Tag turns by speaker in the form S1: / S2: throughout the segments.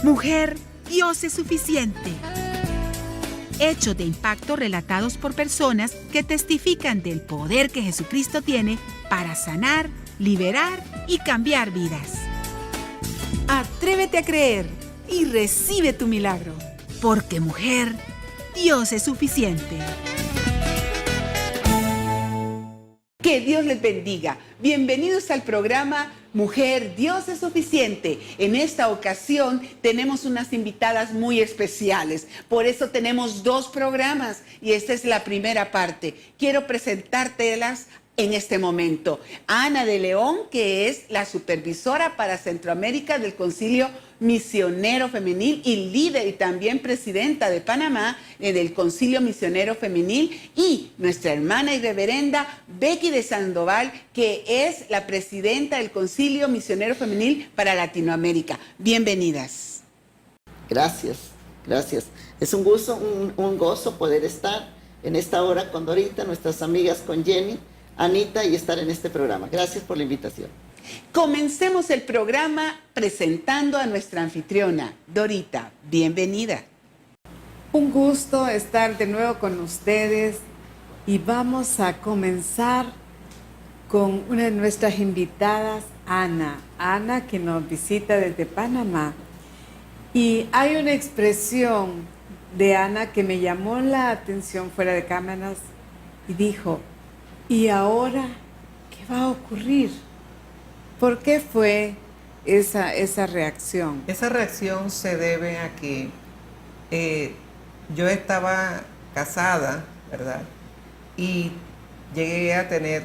S1: Mujer, Dios es suficiente. Hechos de impacto relatados por personas que testifican del poder que Jesucristo tiene para sanar, liberar y cambiar vidas. Atrévete a creer y recibe tu milagro. Porque mujer, Dios es suficiente.
S2: Que Dios les bendiga. Bienvenidos al programa Mujer, Dios es suficiente. En esta ocasión tenemos unas invitadas muy especiales. Por eso tenemos 2 programas y esta es la primera parte. Quiero presentártelas en este momento. Ana de León, que es la supervisora para Centroamérica del Concilio Misionero Femenil y líder y también presidenta de Panamá del Concilio Misionero Femenil, y nuestra hermana y reverenda Becky de Sandoval, que es la presidenta del Concilio Misionero Femenil para Latinoamérica. Bienvenidas.
S3: Gracias, gracias. Es un gusto, un gozo poder estar en esta hora con Dorita, nuestras amigas, con Jenny, Anita, y estar en este programa. Gracias por la invitación.
S2: Comencemos el programa presentando a nuestra anfitriona, Dorita. Bienvenida.
S4: Un gusto estar de nuevo con ustedes y vamos a comenzar con una de nuestras invitadas, Ana. Ana, que nos visita desde Panamá. Y hay una expresión de Ana que me llamó la atención fuera de cámaras y dijo: ¿y ahora qué va a ocurrir? ¿Por qué fue esa reacción?
S5: Esa reacción se debe a que yo estaba casada, ¿verdad? Y llegué a tener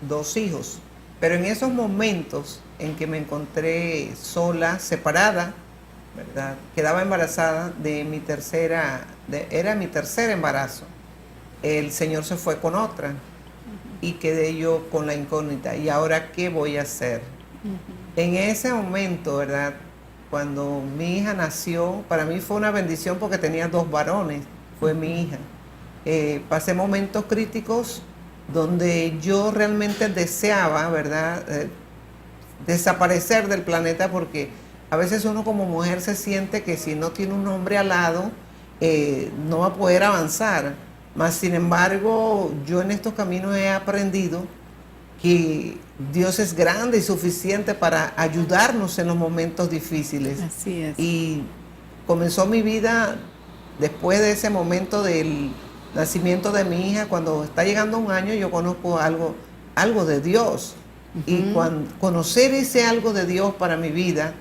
S5: 2 hijos. Pero en esos momentos en que me encontré sola, separada, ¿verdad? Quedaba embarazada de mi era mi tercer embarazo. El Señor se fue con otra. Y quedé yo con la incógnita. ¿Y ahora qué voy a hacer? En ese momento, ¿verdad? Cuando mi hija nació, para mí fue una bendición porque tenía 2 varones. Fue mi hija. Pasé momentos críticos donde yo realmente deseaba, ¿verdad? Desaparecer del planeta, porque a veces uno como mujer se siente que si no tiene un hombre al lado, no va a poder avanzar. Mas, sin embargo, yo en estos caminos he aprendido que Dios es grande y suficiente para ayudarnos en los momentos difíciles.
S4: Así es.
S5: Y comenzó mi vida después de ese momento del nacimiento de mi hija. Cuando está llegando 1 año, yo conozco algo de Dios. Y conocer ese algo de Dios para mi vida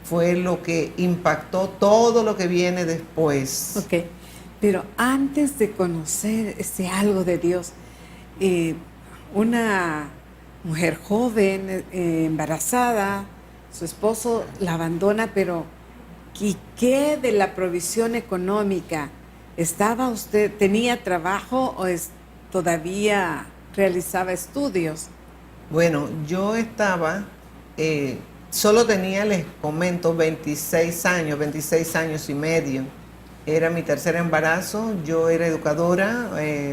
S5: fue lo que impactó todo lo que viene después.
S4: Ok. Pero antes de conocer ese algo de Dios, una mujer joven, embarazada, su esposo la abandona, pero ¿y qué de la provisión económica? ¿Estaba usted, tenía trabajo o todavía realizaba estudios?
S5: Bueno, yo estaba, solo tenía, les comento, 26 años y medio. Era mi tercer embarazo. Yo era educadora,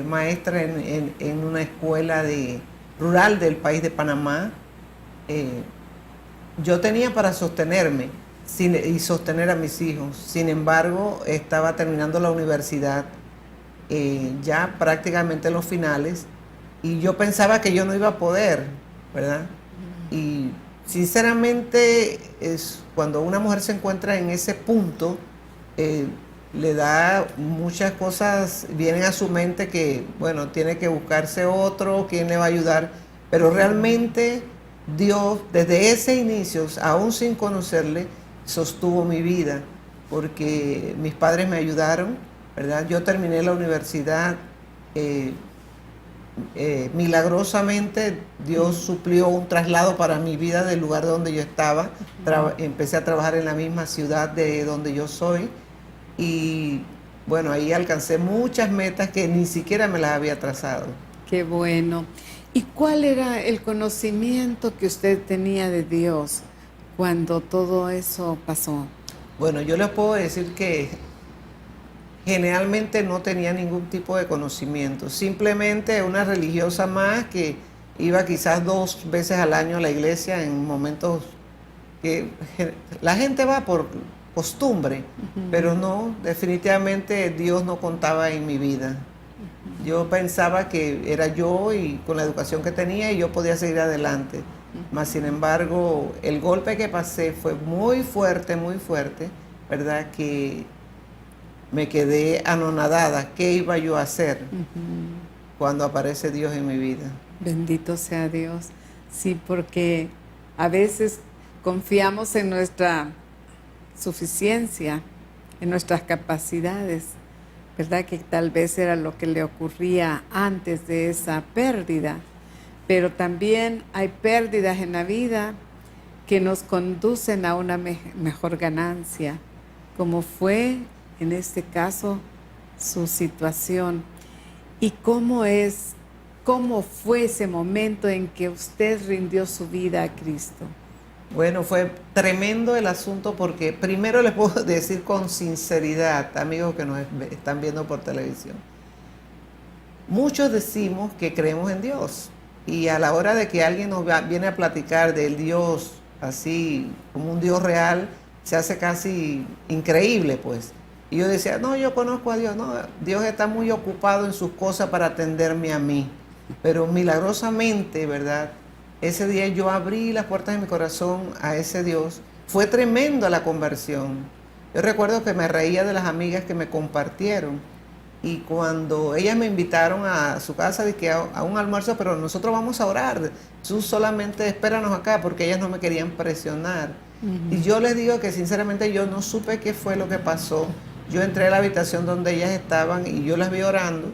S5: maestra en una escuela rural del país de Panamá. Yo tenía para sostenerme y sostener a mis hijos. Sin embargo, estaba terminando la universidad, ya prácticamente en los finales, y yo pensaba que yo no iba a poder, ¿verdad? Y sinceramente, cuando una mujer se encuentra en ese punto, le da muchas cosas, vienen a su mente que, bueno, tiene que buscarse otro, quién le va a ayudar, pero realmente Dios, desde ese inicio, aún sin conocerle, sostuvo mi vida, porque mis padres me ayudaron, ¿verdad? Yo terminé la universidad, milagrosamente Dios suplió un traslado para mi vida del lugar donde yo estaba. Empecé a trabajar en la misma ciudad de donde yo soy. Y bueno, ahí alcancé muchas metas que ni siquiera me las había trazado.
S4: Qué bueno. ¿Y cuál era el conocimiento que usted tenía de Dios cuando todo eso pasó?
S5: Bueno, yo les puedo decir que generalmente no tenía ningún tipo de conocimiento. Simplemente una religiosa más que iba quizás 2 veces al año a la iglesia en momentos que la gente va costumbre, pero no, definitivamente Dios no contaba en mi vida. Yo pensaba que era yo y con la educación que tenía y yo podía seguir adelante. Mas, sin embargo, el golpe que pasé fue muy fuerte, ¿verdad? Que me quedé anonadada. ¿Qué iba yo a hacer cuando aparece Dios en mi vida?
S4: Bendito sea Dios. Sí, porque a veces confiamos en nuestra suficiencia, en nuestras capacidades, ¿verdad? Que tal vez era lo que le ocurría antes de esa pérdida. Pero también hay pérdidas en la vida que nos conducen a una mejor ganancia, como fue en este caso su situación. ¿Y cómo fue ese momento en que usted rindió su vida a Cristo?
S5: Bueno, fue tremendo el asunto porque primero les puedo decir con sinceridad, amigos que nos están viendo por televisión, muchos decimos que creemos en Dios y a la hora de que alguien nos viene a platicar del Dios así como un Dios real, se hace casi increíble, pues. Y yo decía, no, yo conozco a Dios, no, Dios está muy ocupado en sus cosas para atenderme a mí. Pero milagrosamente, ¿verdad? Ese día yo abrí las puertas de mi corazón a ese Dios. Fue tremenda la conversión. Yo recuerdo que me reía de las amigas que me compartieron. Y cuando ellas me invitaron a su casa, dije a un almuerzo, pero nosotros vamos a orar. Tú solamente espéranos acá, porque ellas no me querían presionar. Y yo les digo que sinceramente yo no supe qué fue lo que pasó. Yo entré a la habitación donde ellas estaban y yo las vi orando.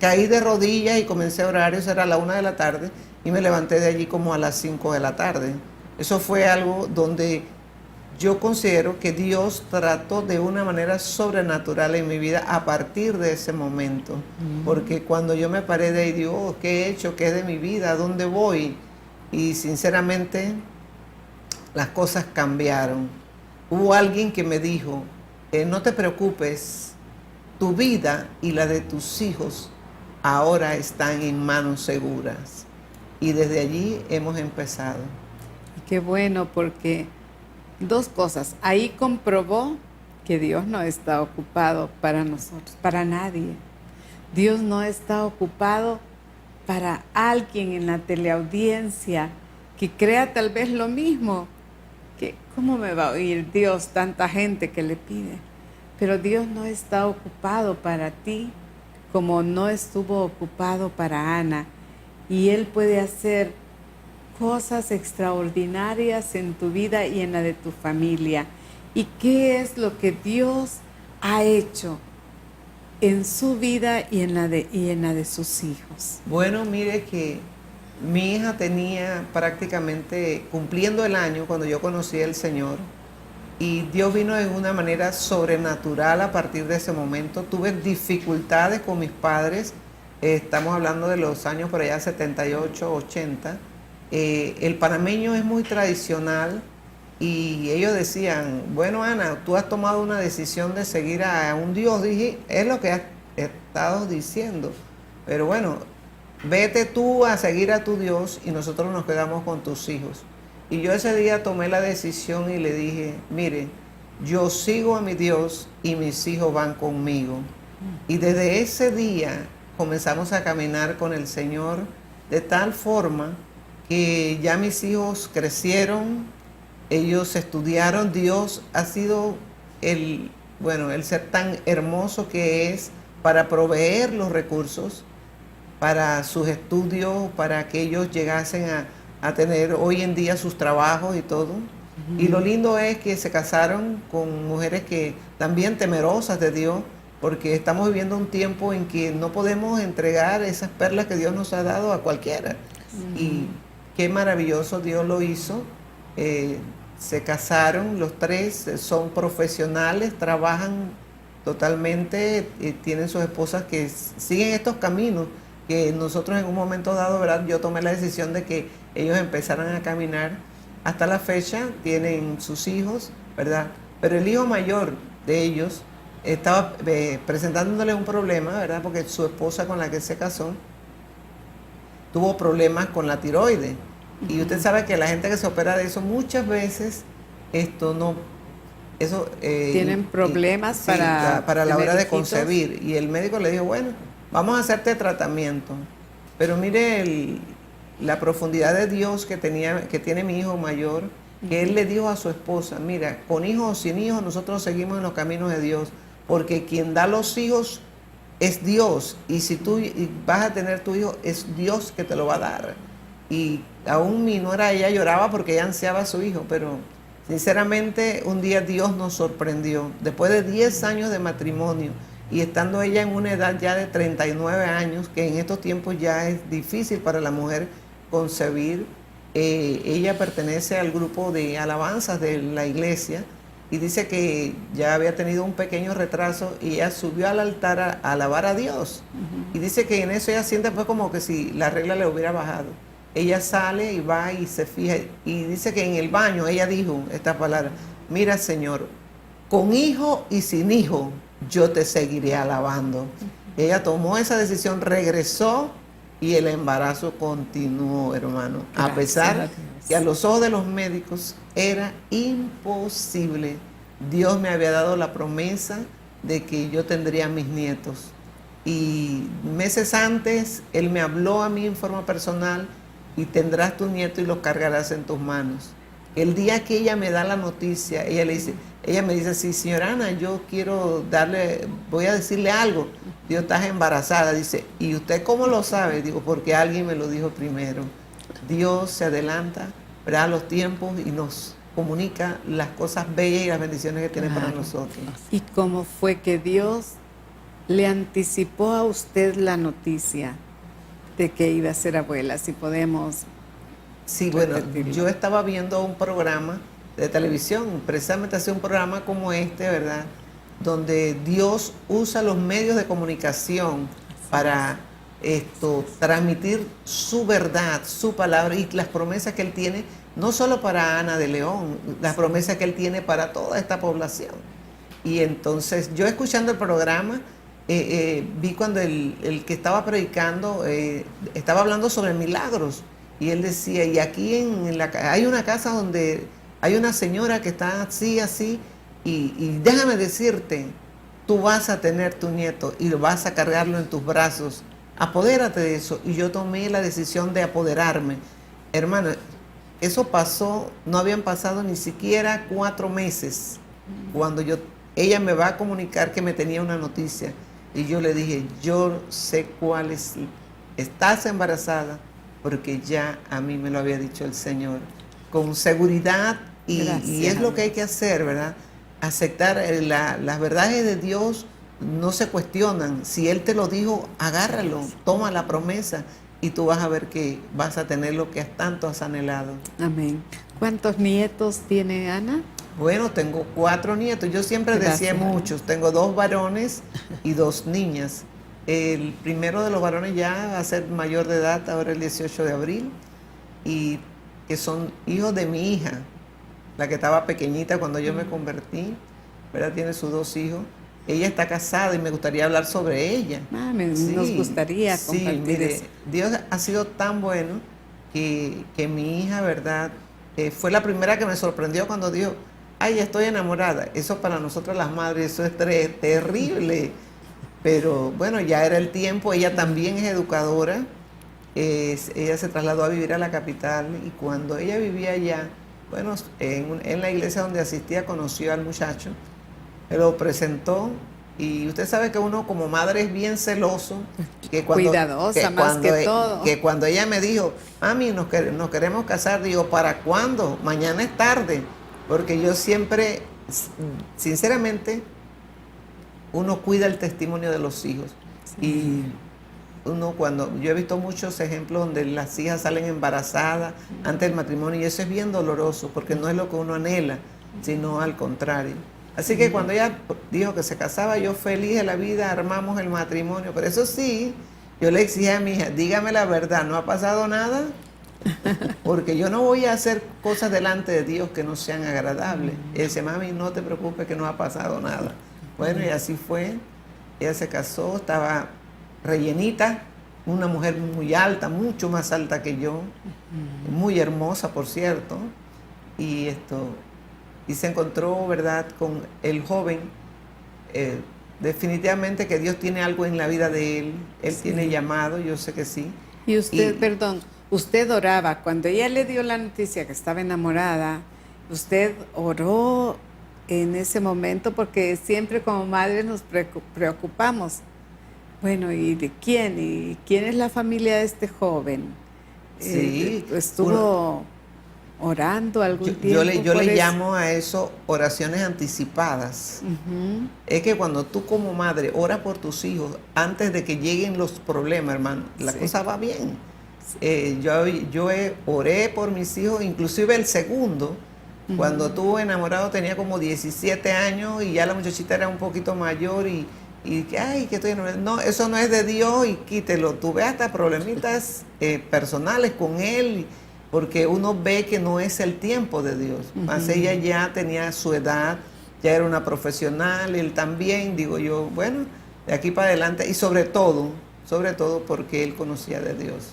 S5: Caí de rodillas y comencé a orar, eso era a la 1 de la tarde, y me levanté de allí como a las 5 de la tarde. Eso fue algo donde yo considero que Dios trató de una manera sobrenatural en mi vida a partir de ese momento. Porque cuando yo me paré de ahí, digo, ¿qué he hecho? ¿Qué es de mi vida? ¿A dónde voy? Y sinceramente, las cosas cambiaron. Hubo alguien que me dijo, no te preocupes, tu vida y la de tus hijos ahora están en manos seguras. Y desde allí hemos empezado.
S4: Y qué bueno, porque dos cosas. Ahí comprobó que Dios no está ocupado para nosotros, para nadie. Dios no está ocupado para alguien en la teleaudiencia que crea tal vez lo mismo. Que, ¿cómo me va a oír Dios tanta gente que le pide? Pero Dios no está ocupado para ti, como no estuvo ocupado para Ana, y Él puede hacer cosas extraordinarias en tu vida y en la de tu familia. ¿Y qué es lo que Dios ha hecho en su vida y en la de sus hijos?
S5: Bueno, mire que mi hija tenía prácticamente cumpliendo el año cuando yo conocí al Señor. Y Dios vino de una manera sobrenatural a partir de ese momento. Tuve dificultades con mis padres. Estamos hablando de los años por allá 78, 80. El panameño es muy tradicional y ellos decían, bueno, Ana, tú has tomado una decisión de seguir a un Dios. Dije, es lo que has estado diciendo. Pero bueno, vete tú a seguir a tu Dios y nosotros nos quedamos con tus hijos. Y yo ese día tomé la decisión y le dije, mire, yo sigo a mi Dios y mis hijos van conmigo. Y desde ese día comenzamos a caminar con el Señor de tal forma que ya mis hijos crecieron, ellos estudiaron. Dios ha sido el ser tan hermoso que es para proveer los recursos para sus estudios, para que ellos llegasen a tener hoy en día sus trabajos y todo. Y lo lindo es que se casaron con mujeres que también temerosas de Dios, porque estamos viviendo un tiempo en que no podemos entregar esas perlas que Dios nos ha dado a cualquiera. Y qué maravilloso Dios lo hizo. Se casaron los tres, son profesionales, trabajan totalmente, tienen sus esposas que siguen estos caminos que nosotros en un momento dado, ¿verdad? Yo tomé la decisión de que ellos empezaran a caminar. Hasta la fecha tienen sus hijos, ¿verdad? Pero el hijo mayor de ellos estaba presentándole un problema, ¿verdad? Porque su esposa con la que se casó tuvo problemas con la tiroides. Y usted sabe que la gente que se opera de eso muchas veces esto eso...
S4: Tienen problemas
S5: sí,
S4: para
S5: la hora
S4: tener
S5: de
S4: hijitos.
S5: concebir. Y el médico le dijo, bueno, vamos a hacerte tratamiento. Pero mire la profundidad de Dios que tiene mi hijo mayor, que él le dijo a su esposa, mira, con hijos o sin hijos, nosotros seguimos en los caminos de Dios, porque quien da los hijos es Dios, y si tú vas a tener tu hijo, es Dios que te lo va a dar. Y aún mi nuera, ella lloraba porque ella ansiaba a su hijo, pero sinceramente un día Dios nos sorprendió. Después de 10 años de matrimonio y estando ella en una edad ya de 39 años, que en estos tiempos ya es difícil para la mujer concebir, ella pertenece al grupo de alabanzas de la iglesia y dice que ya había tenido un pequeño retraso y ella subió al altar a alabar a Dios. Y dice que en eso ella siente pues como que si la regla le hubiera bajado. Ella sale y va y se fija y dice que en el baño ella dijo esta palabra, mira Señor, con hijo y sin hijo yo te seguiré alabando. Ella tomó esa decisión, regresó y el embarazo continuó, hermano.
S4: Gracias
S5: a pesar
S4: a Dios.
S5: que a los ojos de los médicos era imposible. Dios me había dado la promesa de que yo tendría mis nietos. Y meses antes, Él me habló a mí en forma personal y tendrás tu nieto y los cargarás en tus manos. El día que ella me da la noticia, ella me dice, sí, señora Ana, yo quiero voy a decirle algo. Dios, estás embarazada. Dice, ¿y usted cómo lo sabe? Digo, porque alguien me lo dijo primero. Dios se adelanta, ¿verdad?, a los tiempos y nos comunica las cosas bellas y las bendiciones que tiene para nosotros.
S4: ¿Y cómo fue que Dios le anticipó a usted la noticia de que iba a ser abuela? Si podemos...
S5: Sí, bueno,
S4: repetirlo.
S5: yo estaba viendo un programa de televisión, precisamente hace un programa como este, ¿verdad?, donde Dios usa los medios de comunicación para transmitir su verdad, su palabra y las promesas que Él tiene, no solo para Ana de León, las promesas que Él tiene para toda esta población. Y entonces, yo escuchando el programa, vi cuando el que estaba predicando estaba hablando sobre milagros. Y él decía, y aquí hay una casa donde hay una señora que está así, y déjame decirte, tú vas a tener tu nieto y vas a cargarlo en tus brazos. Apodérate de eso. Y yo tomé la decisión de apoderarme. Hermano, eso pasó, no habían pasado ni siquiera 4 meses, cuando ella me va a comunicar que me tenía una noticia. Y yo le dije, yo sé cuál es, estás embarazada, porque ya a mí me lo había dicho el Señor, con seguridad, y es lo que hay que hacer, ¿verdad? Aceptar las verdades de Dios, no se cuestionan. Si Él te lo dijo, agárralo, toma la promesa, y tú vas a ver que vas a tener lo que tanto has anhelado.
S4: Amén. ¿Cuántos nietos tiene Ana?
S5: Bueno, tengo 4 nietos, yo siempre decía muchos, tengo 2 varones y 2 niñas. El primero de los varones ya va a ser mayor de edad, ahora el 18 de abril, y que son hijos de mi hija, la que estaba pequeñita cuando yo me convertí, ¿verdad? Tiene sus 2 hijos. Ella está casada y me gustaría hablar sobre ella.
S4: Nos gustaría compartir
S5: mire,
S4: eso.
S5: Dios ha sido tan bueno que mi hija, ¿verdad? Fue la primera que me sorprendió cuando dijo, ay, estoy enamorada. Eso para nosotros las madres, eso es terrible. Pero bueno, ya era el tiempo. Ella también es educadora. Ella se trasladó a vivir a la capital y cuando ella vivía allá, bueno, en la iglesia donde asistía conoció al muchacho, lo presentó y usted sabe que uno como madre es bien celoso.
S4: Cuidadosa más que todo.
S5: Que cuando ella me dijo, mami, nos queremos casar, digo, ¿para cuándo? Mañana es tarde. Porque yo siempre, sinceramente, uno cuida el testimonio de los hijos. Sí. Y yo he visto muchos ejemplos donde las hijas salen embarazadas antes del matrimonio y eso es bien doloroso porque no es lo que uno anhela, sino al contrario. Así que cuando ella dijo que se casaba, yo feliz de la vida, armamos el matrimonio. Pero eso sí, yo le exigí a mi hija, dígame la verdad, ¿no ha pasado nada? Porque yo no voy a hacer cosas delante de Dios que no sean agradables. Él dice, mami, no te preocupes que no ha pasado nada. Bueno, y así fue. Ella se casó, estaba rellenita, una mujer muy alta, mucho más alta que yo, muy hermosa, por cierto. Y y se encontró, ¿verdad?, con el joven. Definitivamente que Dios tiene algo en la vida de él. Él tiene llamado, yo sé que sí.
S4: Y usted, perdón, usted oraba, cuando ella le dio la noticia que estaba enamorada, usted oró en ese momento, porque siempre como madres nos preocupamos. Bueno, ¿y de quién? ¿Y quién es la familia de este joven?
S5: Sí.
S4: ¿Estuvo orando algún tiempo?
S5: Yo le llamo a eso oraciones anticipadas. Es que cuando tú como madre oras por tus hijos antes de que lleguen los problemas, hermano, la cosa va bien. Oré por mis hijos, inclusive el segundo, cuando estuvo enamorado tenía como 17 años y ya la muchachita era un poquito mayor y ay, que estoy enamorada. No, eso no es de Dios y quítelo. Tuve hasta problemitas personales con él, porque uno ve que no es el tiempo de Dios. Más ella ya tenía su edad, ya era una profesional, él también, digo yo, bueno, de aquí para adelante, y sobre todo porque él conocía de Dios.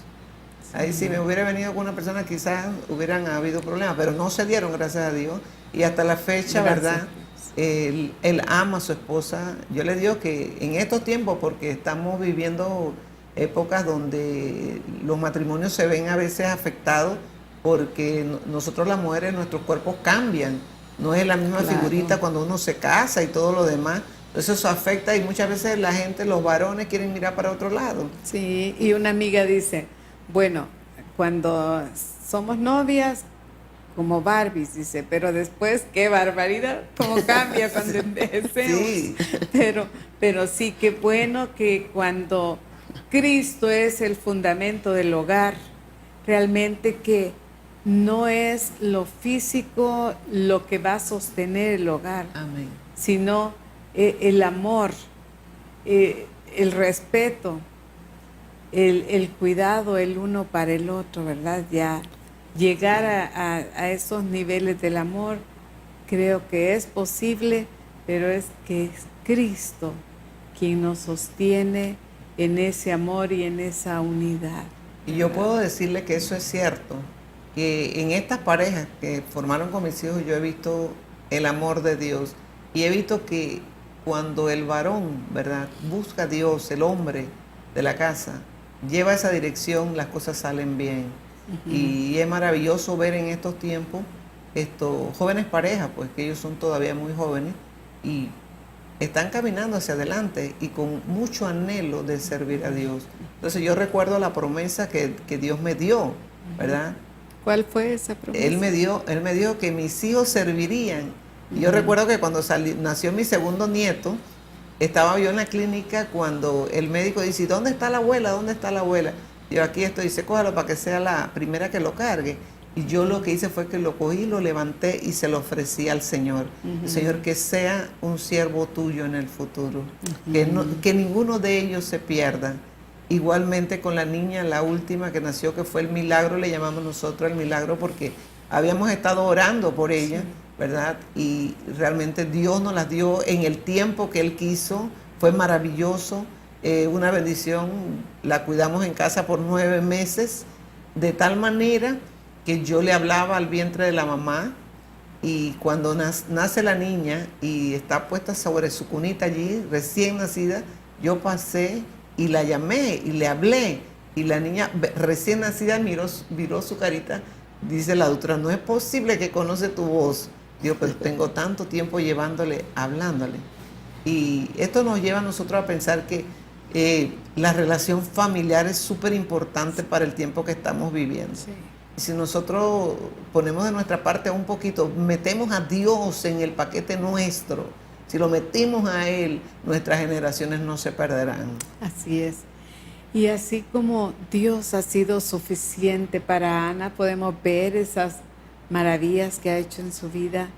S5: Ahí si me hubiera venido con una persona quizás hubieran habido problemas, pero no se dieron, gracias a Dios, y hasta la fecha, ¿verdad? Él ama a su esposa. Yo le digo que en estos tiempos, porque estamos viviendo épocas donde los matrimonios se ven a veces afectados, porque nosotros las mujeres, nuestros cuerpos cambian, no es la misma figurita cuando uno se casa y todo lo demás. Entonces eso afecta y muchas veces la gente, los varones quieren mirar para otro lado.
S4: Sí, y una amiga dice, bueno, cuando somos novias, como Barbies, dice, pero después, qué barbaridad, cómo cambia cuando envejecemos. Sí. Pero sí, qué bueno que cuando Cristo es el fundamento del hogar, realmente que no es lo físico lo que va a sostener el hogar,
S5: amén,
S4: sino el amor, el respeto, el cuidado el uno para el otro, ¿verdad? Ya llegar a esos niveles del amor, creo que es posible, pero es que es Cristo quien nos sostiene en ese amor y en esa unidad.
S5: Y yo puedo decirle que eso es cierto, que en estas parejas que formaron con mis hijos yo he visto el amor de Dios y he visto que cuando el varón, ¿verdad?, busca a Dios, el hombre de la casa, lleva esa dirección, las cosas salen bien. Y es maravilloso ver en estos tiempos estos jóvenes parejas, pues que ellos son todavía muy jóvenes y están caminando hacia adelante y con mucho anhelo de servir a Dios. Entonces yo recuerdo la promesa que Dios me dio, ¿verdad?
S4: ¿Cuál fue esa promesa?
S5: Él me dijo que mis hijos servirían. Y yo recuerdo que cuando nació mi segundo nieto, estaba yo en la clínica cuando el médico dice, ¿dónde está la abuela? ¿Dónde está la abuela? Yo aquí estoy, dice, cójalo para que sea la primera que lo cargue. Y yo lo que hice fue que lo cogí, lo levanté y se lo ofrecí al Señor. Señor, que sea un siervo tuyo en el futuro. Que ninguno de ellos se pierda. Igualmente con la niña, la última que nació, que fue el milagro, le llamamos nosotros el milagro porque habíamos estado orando por ella, ¿verdad? Y realmente Dios nos las dio en el tiempo que Él quiso. Fue maravilloso. Una bendición, la cuidamos en casa por 9 meses, de tal manera que yo le hablaba al vientre de la mamá y cuando nace la niña y está puesta sobre su cunita allí, recién nacida, yo pasé y la llamé y le hablé y la niña recién nacida miró su carita, dice la doctora, no es posible que conoce tu voz. Digo, pero tengo tanto tiempo hablándole. Y esto nos lleva a nosotros a pensar que la relación familiar es súper importante para el tiempo que estamos viviendo. Sí. Y si nosotros ponemos de nuestra parte un poquito, metemos a Dios en el paquete nuestro, si lo metimos a Él, nuestras generaciones no se perderán.
S4: Así es. Y así como Dios ha sido suficiente para Ana, podemos ver esas maravillas que ha hecho en su vida.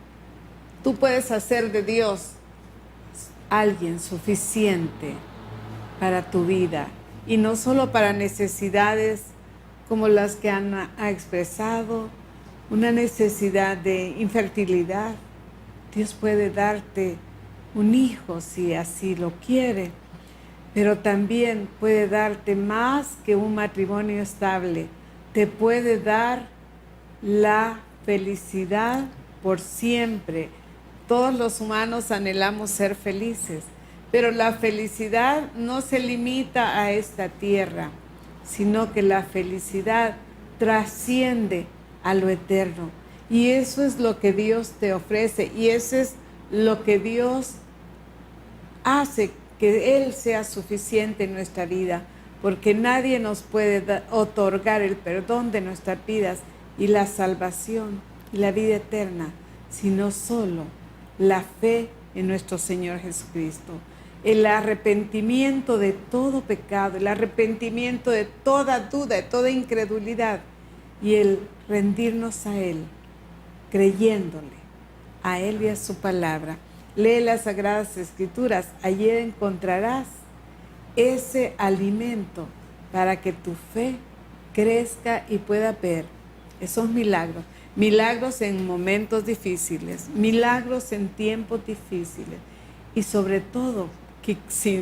S4: Tú puedes hacer de Dios alguien suficiente para tu vida y no solo para necesidades como las que Ana ha expresado, una necesidad de infertilidad. Dios puede darte un hijo si así lo quiere, pero también puede darte más que un matrimonio estable. Te puede dar la felicidad por siempre. Todos los humanos anhelamos ser felices, pero la felicidad no se limita a esta tierra, sino que la felicidad trasciende a lo eterno. Y eso es lo que Dios te ofrece, y eso es lo que Dios hace, que Él sea suficiente en nuestra vida, porque nadie nos puede otorgar el perdón de nuestras vidas y la salvación y la vida eterna, sino solo la fe en nuestro Señor Jesucristo. El arrepentimiento de todo pecado, el arrepentimiento de toda duda, de toda incredulidad, y el rendirnos a Él, creyéndole a Él y a su palabra. Lee las Sagradas Escrituras, allí encontrarás ese alimento para que tu fe crezca y pueda ver esos milagros. Milagros en momentos difíciles, milagros en tiempos difíciles, y sobre todo que si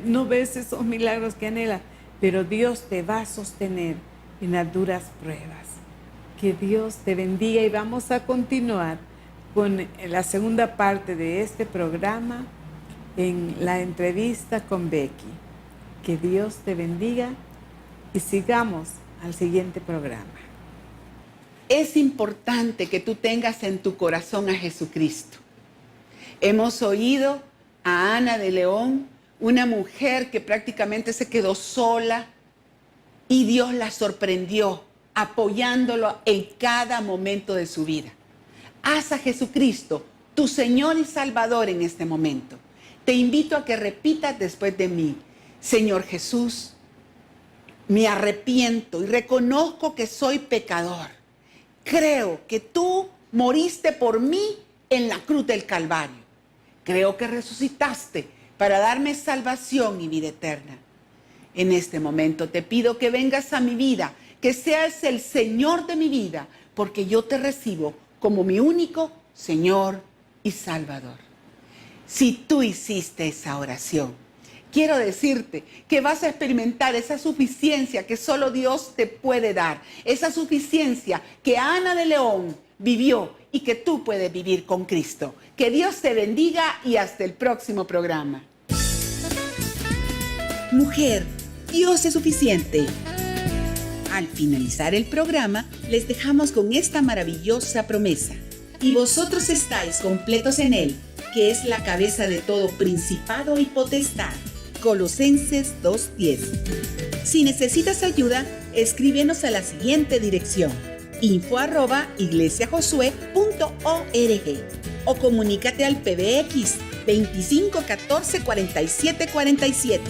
S4: no ves esos milagros que anhelas, pero Dios te va a sostener en las duras pruebas. Que Dios te bendiga, y vamos a continuar con la segunda parte de este programa en la entrevista con Becky. Que Dios te bendiga y sigamos al siguiente programa.
S2: Es importante que tú tengas en tu corazón a Jesucristo. Hemos oído a Ana de León, una mujer que prácticamente se quedó sola, y Dios la sorprendió apoyándolo en cada momento de su vida. Haz a Jesucristo tu Señor y Salvador en este momento. Te invito a que repitas después de mí: Señor Jesús, me arrepiento y reconozco que soy pecador. Creo que tú moriste por mí en la cruz del Calvario. Creo que resucitaste para darme salvación y vida eterna. En este momento te pido que vengas a mi vida, que seas el Señor de mi vida, porque yo te recibo como mi único Señor y Salvador. Si tú hiciste esa oración, quiero decirte que vas a experimentar esa suficiencia que solo Dios te puede dar, esa suficiencia que Ana de León vivió y que tú puedes vivir con Cristo. Que Dios te bendiga y hasta el próximo programa.
S1: Mujer, Dios es suficiente. Al finalizar el programa, les dejamos con esta maravillosa promesa: y vosotros estáis completos en Él, que es la cabeza de todo principado y potestad. Colosenses 2:10. Si necesitas ayuda, escríbenos a la siguiente dirección: info@iglesiajosue.org, o comunícate al PBX 25 14 47 47.